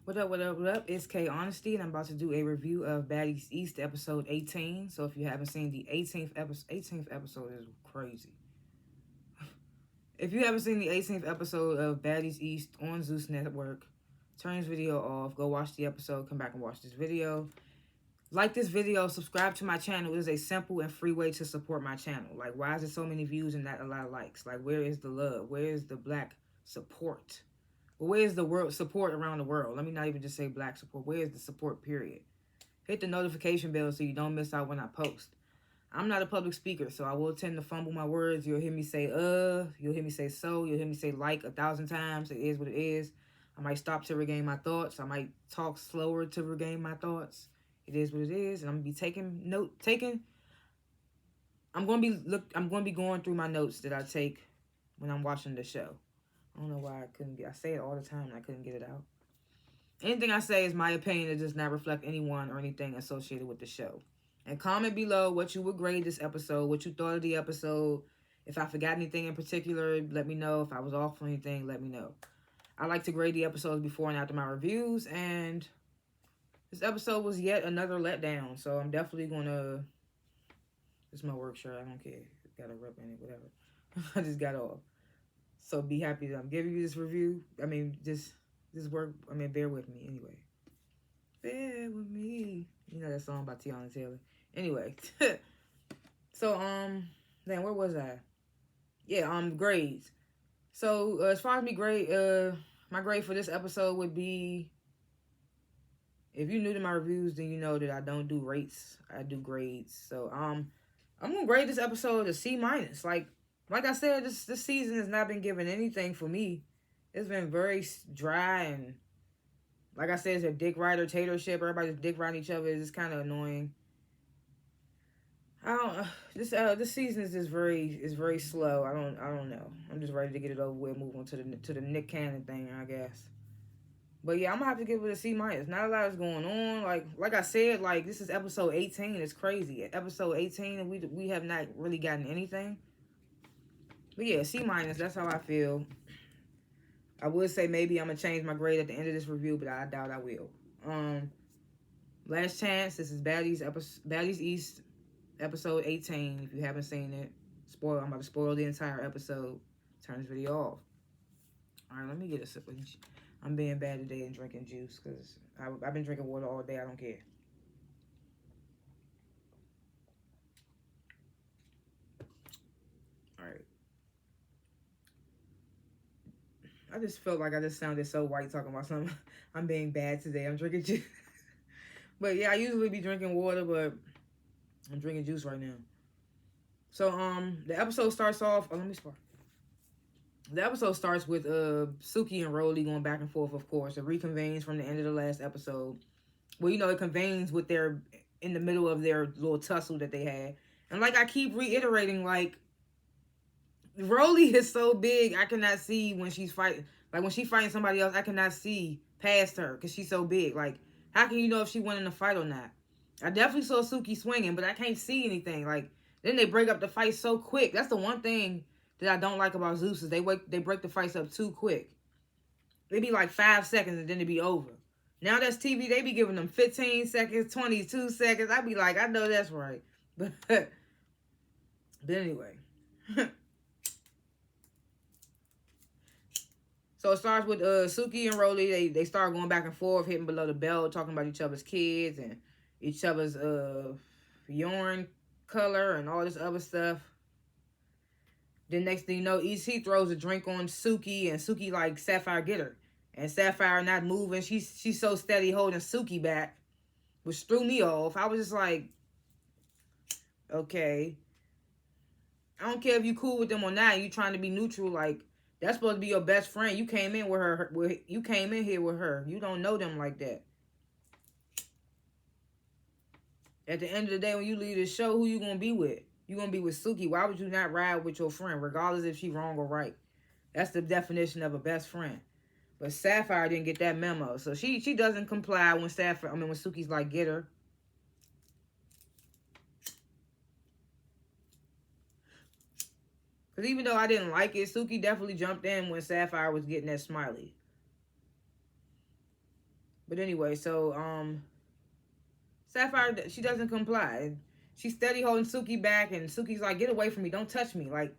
What up, what up, what up? It's K.Honesty, and I'm about to do a review of Baddies East episode 18. So if you haven't seen the 18th episode is crazy. If you haven't seen the 18th episode of Baddies East on Zeus Network, turn this video off, go watch the episode, come back and watch this video. Like this video, subscribe to my channel. It is a simple and free way to support my channel. Like, why is there so many views and not a lot of likes? Like, where is the love? Where is the black support? Well, where's the world support around the world? Let me not even just say black support. Where's the support, period? Hit the notification bell so you don't miss out when I post. I'm not a public speaker, so I will tend to fumble my words. You'll hear me say, you'll hear me say so, you'll hear me say like 1,000 times. It is what it is. I might stop to regain my thoughts. I might talk slower to regain my thoughts. It is what it is, and I'm gonna be I'm gonna be going through my notes that I take when I'm watching the show. I don't know why I say it all the time and I couldn't get it out. Anything I say is my opinion. It does not reflect anyone or anything associated with the show. And comment below what you would grade this episode, what you thought of the episode. If I forgot anything in particular, let me know. If I was off on anything, let me know. I like to grade the episodes before and after my reviews, and this episode was yet another letdown. So I'm definitely gonna. It's my work shirt. I don't care. Got a rep in it, whatever. I just got off. So be happy that I'm giving you this review. I mean, this work. I mean, bear with me anyway. Bear with me. You know that song by Tiana Taylor. Anyway, so then where was I? Yeah, grades. So as far as me grade, my grade for this episode would be. If you're new to my reviews, then you know that I don't do rates. I do grades. So I'm gonna grade this episode a C minus. Like I said, this season has not been giving anything for me. It's been very dry, and like I said, it's a dick rider tatership. Everybody's dick riding each other. It's kind of annoying. I don't. This season is just very slow. I don't know. I'm just ready to get it over with. Move on to the Nick Cannon thing, I guess. But yeah, I'm gonna have to give it a C minus. Not a lot is going on. Like I said, like this is episode 18. It's crazy. At episode 18, and we have not really gotten anything. But yeah, C minus. That's how I feel. I would say maybe I'm gonna change my grade at the end of this review, but I doubt I will. Last chance. This is Baddies East, episode 18. If you haven't seen it, I'm about to spoil the entire episode. Turn this video off. All right, let me get a sip of. I'm being bad today and drinking juice because I've been drinking water all day. I don't care. All right. I just felt like I just sounded so white talking about something. I'm being bad today. I'm drinking juice. But yeah, I usually be drinking water, but I'm drinking juice right now. So the episode starts off. Oh, let me start. The episode starts with Suki and Rolly going back and forth. Of course, it reconvenes from the end of the last episode. Well, you know, it convenes with their in the middle of their little tussle that they had. And like I keep reiterating, like Rolly is so big, I cannot see when she's fighting. Like when she's fighting somebody else, I cannot see past her because she's so big. Like, how can you know if she won in the fight or not? I definitely saw Suki swinging, but I can't see anything. Like, then they break up the fight so quick. That's the one thing that I don't like about Zeus is they break the fights up too quick. It'd be like 5 seconds and then it'd be over. Now that's TV. They be giving them 15 seconds, 22 seconds. I'd be like, I know that's right. But anyway. So it starts with Suki and Rolly. They start going back and forth, hitting below the belt, talking about each other's kids and each other's urine color and all this other stuff. Then next thing you know, EC throws a drink on Suki, and Suki like Sapphire get her. And Sapphire not moving. She's so steady holding Suki back, which threw me off. I was just like, okay. I don't care if you cool with them or not. You trying to be neutral. Like, that's supposed to be your best friend. You came in with her. You came in here with her. You don't know them like that. At the end of the day, when you leave the show, who you gonna be with? You gonna be with Suki. Why would you not ride with your friend, regardless if she wrong or right? That's the definition of a best friend. But Sapphire didn't get that memo, so she doesn't comply when when Suki's like, get her. Because even though I didn't like it, Suki definitely jumped in when Sapphire was getting that smiley. But anyway, so Sapphire, she doesn't comply. She's steady holding Suki back, and Suki's like, "Get away from me! Don't touch me!" Like,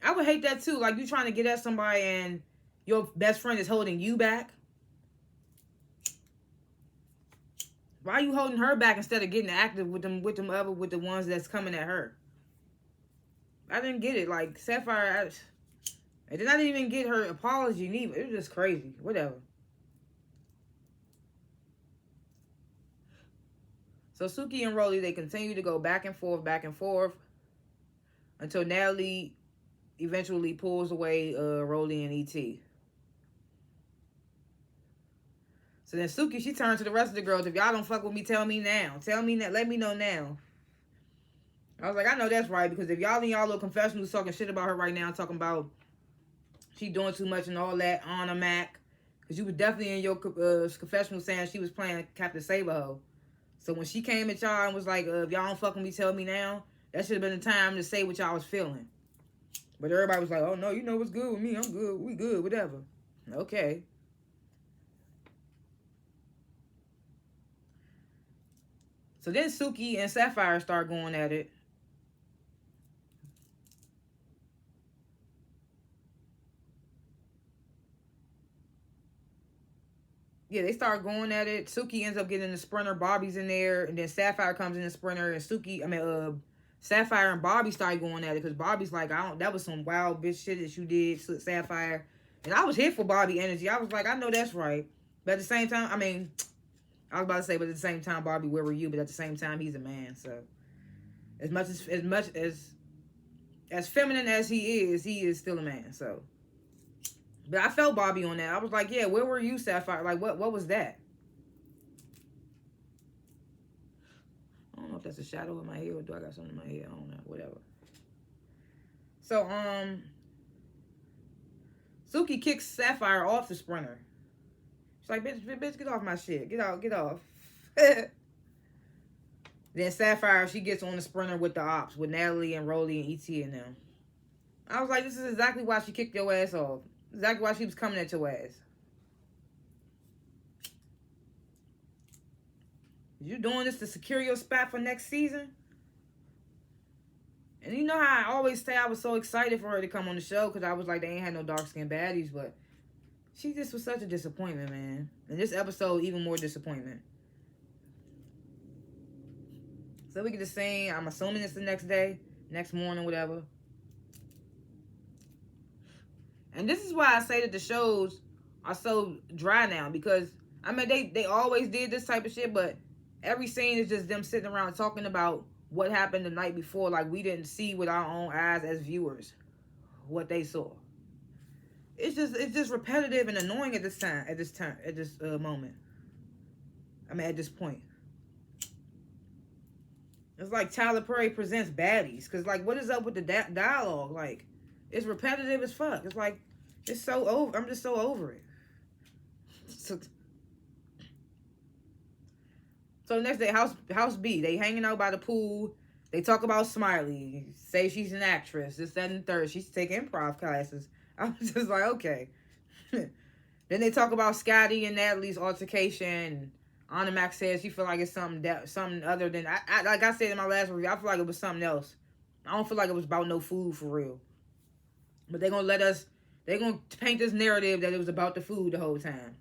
I would hate that too. Like, you trying to get at somebody, and your best friend is holding you back. Why are you holding her back instead of getting active with the ones that's coming at her? I didn't get it. Like, Sapphire, I did not even get her apology neither. It was just crazy. Whatever. So Suki and Rolly, they continue to go back and forth, until Natalie eventually pulls away Rolly and E.T. So then Suki, she turns to the rest of the girls. If y'all don't fuck with me, tell me now. Tell me that. Let me know now. I was like, I know that's right, because if y'all in y'all little confessionals talking shit about her right now, talking about she doing too much and all that on a Mac, because you was definitely in your confessional saying she was playing Captain Saberho. So when she came at y'all and was like, if y'all don't fuck with me, tell me now, that should have been the time to say what y'all was feeling. But everybody was like, oh no, you know what's good with me, I'm good, we good, whatever. Okay. So then Suki and Sapphire start going at it. Yeah, they start going at it. Suki ends up getting the sprinter. Bobby's in there, and then Sapphire comes in the sprinter, and Sapphire and Bobby start going at it, because Bobby's like, that was some wild bitch shit that you did, Sapphire. And I was here for Bobby energy. I was like, I know that's right. But at the same time, I was about to say, but at the same time, Bobby, where were you? But at the same time, he's a man. So as much as feminine as he is still a man. So, but I felt Bobby on that. I was like, yeah, where were you, Sapphire? Like, what was that? I don't know if that's a shadow in my hair or do I got something in my hair. I don't know. Whatever. So, Suki kicks Sapphire off the sprinter. She's like, bitch, get off my shit. Get off. Then Sapphire, she gets on the sprinter with the ops, with Natalie and Rolly and E.T. and them. I was like, this is exactly why she kicked your ass off. Exactly why she was coming at your ass. You doing this to secure your spot for next season? And you know how I always say I was so excited for her to come on the show, because I was like, they ain't had no dark-skinned baddies, but she just was such a disappointment, man. And this episode, even more disappointment. So we get the scene. I'm assuming it's the next day, next morning, whatever. And this is why I say that the shows are so dry now, because, they always did this type of shit, but every scene is just them sitting around talking about what happened the night before, like we didn't see with our own eyes as viewers what they saw. It's just repetitive and annoying at this moment. At this point. It's like Tyler Perry presents Baddies, because, like, what is up with the dialogue? Like, it's repetitive as fuck. It's like, it's so over. I'm just so over it. So the next day, House B, they hanging out by the pool. They talk about Smiley. Say she's an actress. This, that, and the third. She's taking improv classes. I was just like, okay. Then they talk about Scotty and Natalie's altercation. Anna Mac says she feel like it's something other than, like I said in my last review, I feel like it was something else. I don't feel like it was about no food for real. But they're going to paint this narrative that it was about the food the whole time.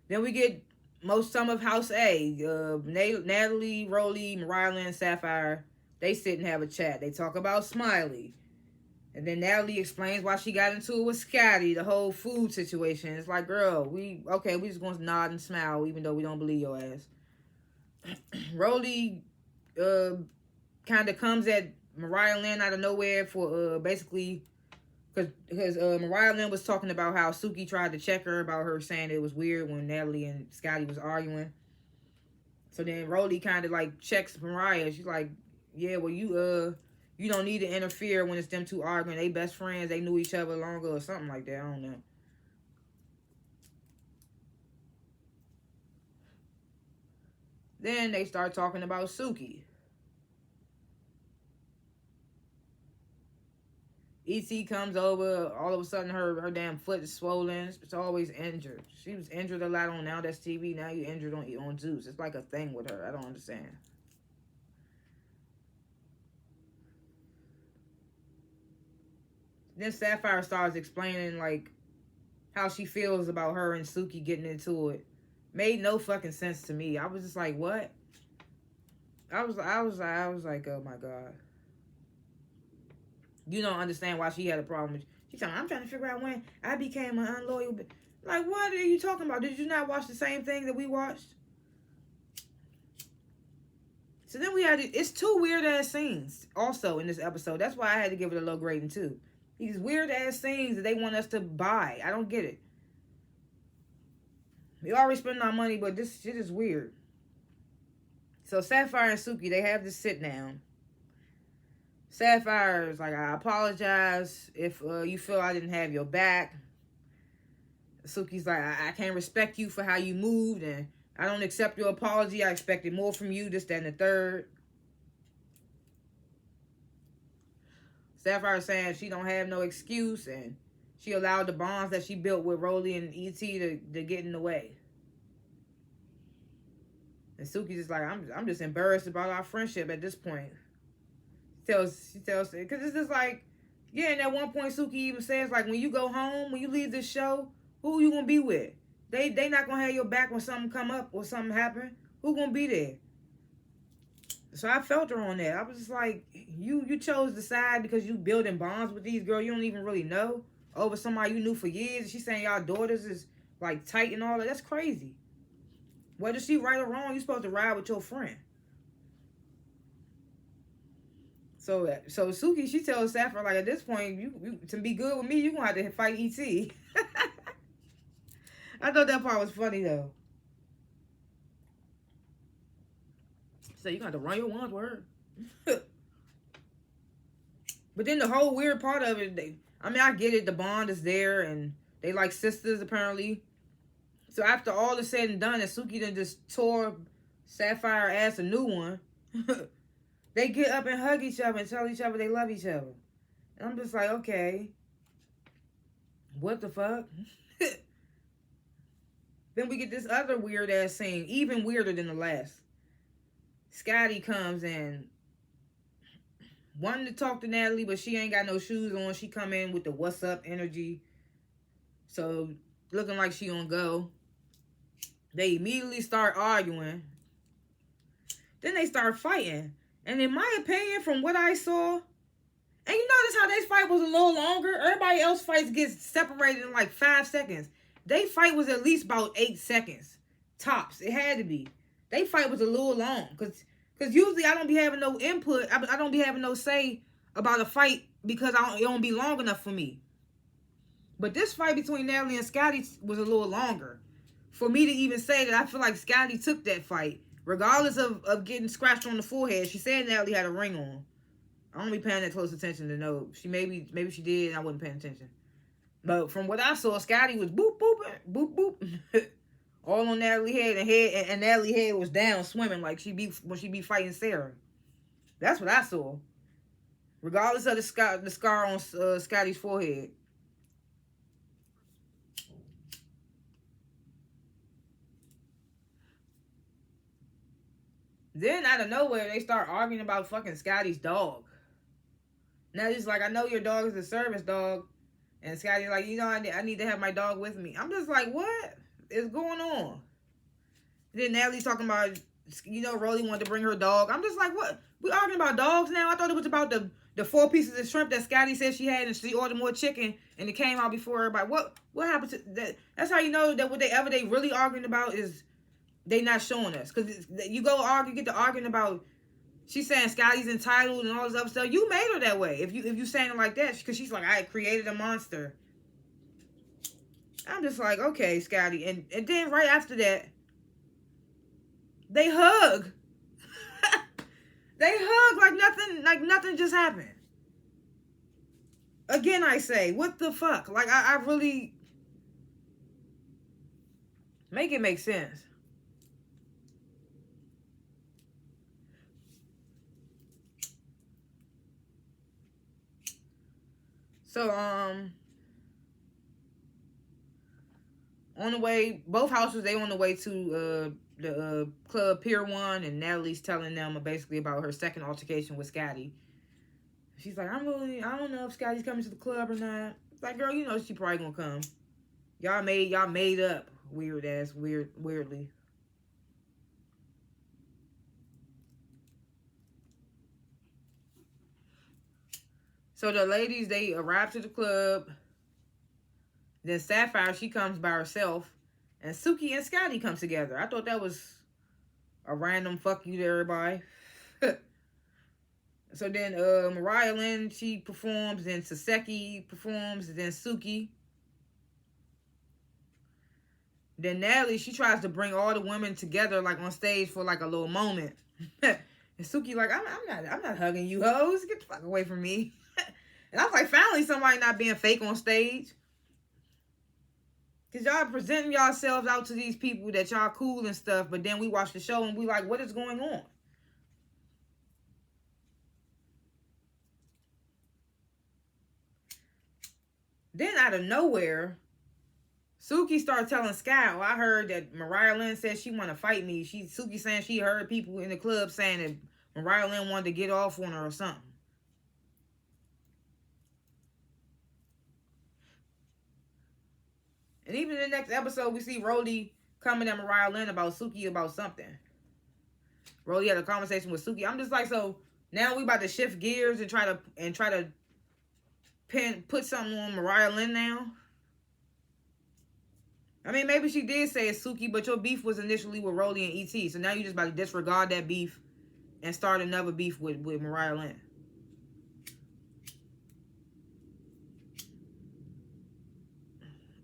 Then we get some of House A. Natalie, Rolly, Mariah Lynn, Sapphire. They sit and have a chat. They talk about Smiley. And then Natalie explains why she got into it with Scotty, the whole food situation. It's like, girl, we just going to nod and smile even though we don't believe your ass. Rolly kind of comes at Mariah Lynn out of nowhere for basically, because Mariah Lynn was talking about how Suki tried to check her about her saying it was weird when Natalie and Scotty was arguing. So then Rolly kind of like checks Mariah. She's like, yeah, well, you don't need to interfere when it's them two arguing. They best friends. They knew each other longer or something like that. I don't know. Then they start talking about Suki. ET comes over, all of a sudden her damn foot is swollen. It's always injured. She was injured a lot on Now That's TV. Now you injured on Zeus. It's like a thing with her. I don't understand. Then Sapphire starts explaining like how she feels about her and Suki getting into it. Made no fucking sense to me. I was just like, what? I was like, oh my god. You don't understand why she had a problem. She's telling me, I'm trying to figure out when I became an unloyal. Like, what are you talking about? Did you not watch the same thing that we watched? So then we had, it's two weird ass scenes also in this episode. That's why I had to give it a low grading too. These weird ass scenes that they want us to buy. I don't get it. We already spending our money, but this shit is weird. So Sapphire and Suki, they have this sit down. Sapphire is like, I apologize if you feel I didn't have your back. Suki's like, I can't respect you for how you moved, and I don't accept your apology. I expected more from you, this, that, and the third. Sapphire saying she don't have no excuse, and she allowed the bonds that she built with Rolly and E.T. to get in the way. And Suki's just like, I'm just embarrassed about our friendship at this point. She tells, because it's just like, yeah, and at one point Suki even says, like, when you go home, when you leave this show, who you gonna be with? They not gonna have your back when something come up or something happen. Who gonna be there? So I felt her on that. I was just like, you chose the side because you building bonds with these girls you don't even really know over somebody you knew for years. She's saying y'all daughters is like tight and all that. That's crazy. Whether she right or wrong, you supposed to ride with your friend. So Suki, she tells Sapphire, like, at this point, you to be good with me, you gonna have to fight E.T. I thought that part was funny though. So you got to run your one's word. But then the whole weird part of it, I get it, the bond is there, and they like sisters apparently. So after all is said and done, and Suki then just tore Sapphire ass a new one. They get up and hug each other and tell each other they love each other. And I'm just like, okay. What the fuck? Then we get this other weird ass scene, even weirder than the last. Scotty comes in, wanting to talk to Natalie, but she ain't got no shoes on. She come in with the what's up energy. So, looking like she on go. They immediately start arguing. Then they start fighting. And in my opinion, from what I saw, and you notice how this fight was a little longer? Everybody else fights gets separated in like 5 seconds. They fight was at least about 8 seconds. Tops. It had to be. They fight was a little long. Because usually I don't be having no input. I don't be having no say about a fight because it don't be long enough for me. But this fight between Natalie and Scotty was a little longer. For me to even say that I feel like Scotty took that fight. Regardless of getting scratched on the forehead. She said Natalie had a ring on. I don't be paying that close attention to know. Maybe she did and I wasn't paying attention. But from what I saw, Scotty was boop, boop, boop, boop. All on Natalie's head, and Natalie's head was down swimming like when she be fighting Sarah. That's what I saw. Regardless of the scar on Scotty's forehead. Then out of nowhere, they start arguing about fucking Scotty's dog. Now it's like, I know your dog is a service dog. And Scotty's like, I need to have my dog with me. I'm just like, what is going on? Then Natalie's talking about, Rolly wanted to bring her dog. I'm just like, what? We arguing about dogs now? I thought it was about the 4 pieces of shrimp that Scotty said she had, and she ordered more chicken, and it came out before everybody. What happened to that? That's how you know that whatever they really arguing about is they not showing us. Because you get to arguing about, she's saying Scotty's entitled and all this other stuff. You made her that way. If you saying it like that, because she's like, I created a monster. I'm just like, okay, Scotty. And then right after that, they hug. They hug like nothing just happened. Again, I say, what the fuck? Like, I really make it make sense. So, on the way, both houses, they on the way to the club Pier 1, and Natalie's telling them basically about her second altercation with Scotty. She's like, I don't know if Scotty's coming to the club or not. It's like, girl, you know she probably gonna come. Y'all made up weirdly. So the ladies, they arrive to the club. Then Sapphire, she comes by herself. And Suki and Scotty come together. I thought that was a random fuck you to everybody. So then Mariah Lynn, she performs. Then Saseki performs. Then Suki. Then Natalie, she tries to bring all the women together, like on stage for like a little moment. And Suki like, I'm not hugging you hoes. Get the fuck away from me. And I was like, finally somebody not being fake on stage. Because y'all presenting yourselves out to these people that y'all cool and stuff, but then we watch the show and we like, what is going on? Then out of nowhere, Suki started telling Sky, I heard that Mariah Lynn said she want to fight me. Suki saying she heard people in the club saying that Mariah Lynn wanted to get off on her or something. And even in the next episode, we see Rolly coming at Mariah Lynn about Suki about something. Rolly had a conversation with Suki. I'm just like, so now we about to shift gears and try to put something on Mariah Lynn now. I mean, maybe she did say it's Suki, but your beef was initially with Rolly and E.T. So now you just about to disregard that beef and start another beef with Mariah Lynn.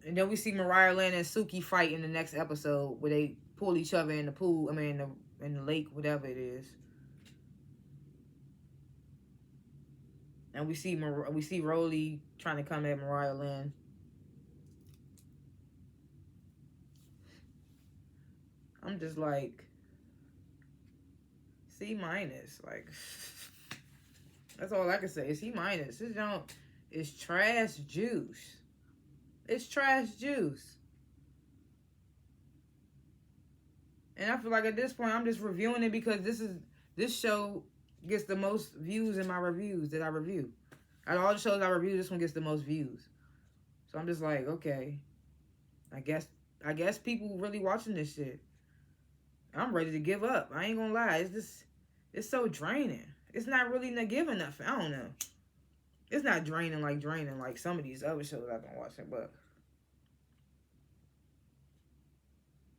And then we see Mariah Lynn and Suki fight in the next episode where they pull each other in the pool. I mean, in the lake, whatever it is. And we see Rolly trying to come at Mariah Lynn. I'm just like, C-. Like, that's all I can say. C-. This junk is trash juice. It's trash juice. And I feel like at this point, I'm just reviewing it because this show gets the most views in my reviews that I review. Out of all the shows I review, this one gets the most views. So I'm just like, okay, I guess people really watching this shit. I'm ready to give up. I ain't gonna lie. It's so draining. It's not really giving nothing. I don't know. It's not draining like some of these other shows I've been watching, but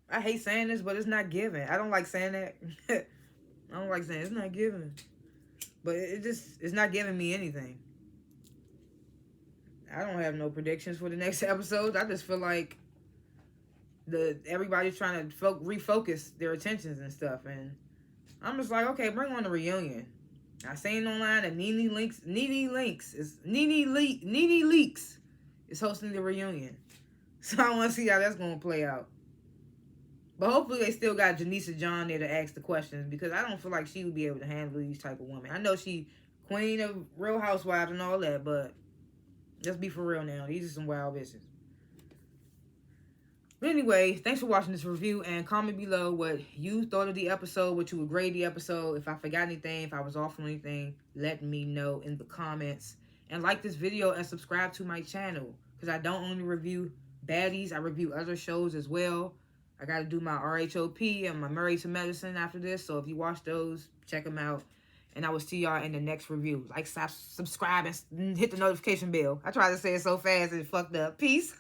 I hate saying this, but it's not giving. I don't like saying that. I don't like saying it's not giving. But it's not giving me anything. I don't have no predictions for the next episode. I just feel like everybody's trying to refocus their attentions and stuff, and I'm just like, okay, bring on the reunion. I seen online that Nene Leakes is hosting the reunion, so I want to see how that's gonna play out. But hopefully they still got Janisa John there to ask the questions, because I don't feel like she would be able to handle these type of women. I know she queen of Real Housewives and all that, but let's be for real now. These are some wild bitches. But anyway, thanks for watching this review, and comment below what you thought of the episode, what you would grade the episode. If I forgot anything, if I was off on anything, let me know in the comments. And like this video and subscribe to my channel, because I don't only review baddies, I review other shows as well. I got to do my RHOP and my Married to Medicine after this, so if you watch those, check them out. And I will see y'all in the next review. Like, subscribe, and hit the notification bell. I tried to say it so fast and it fucked up. Peace.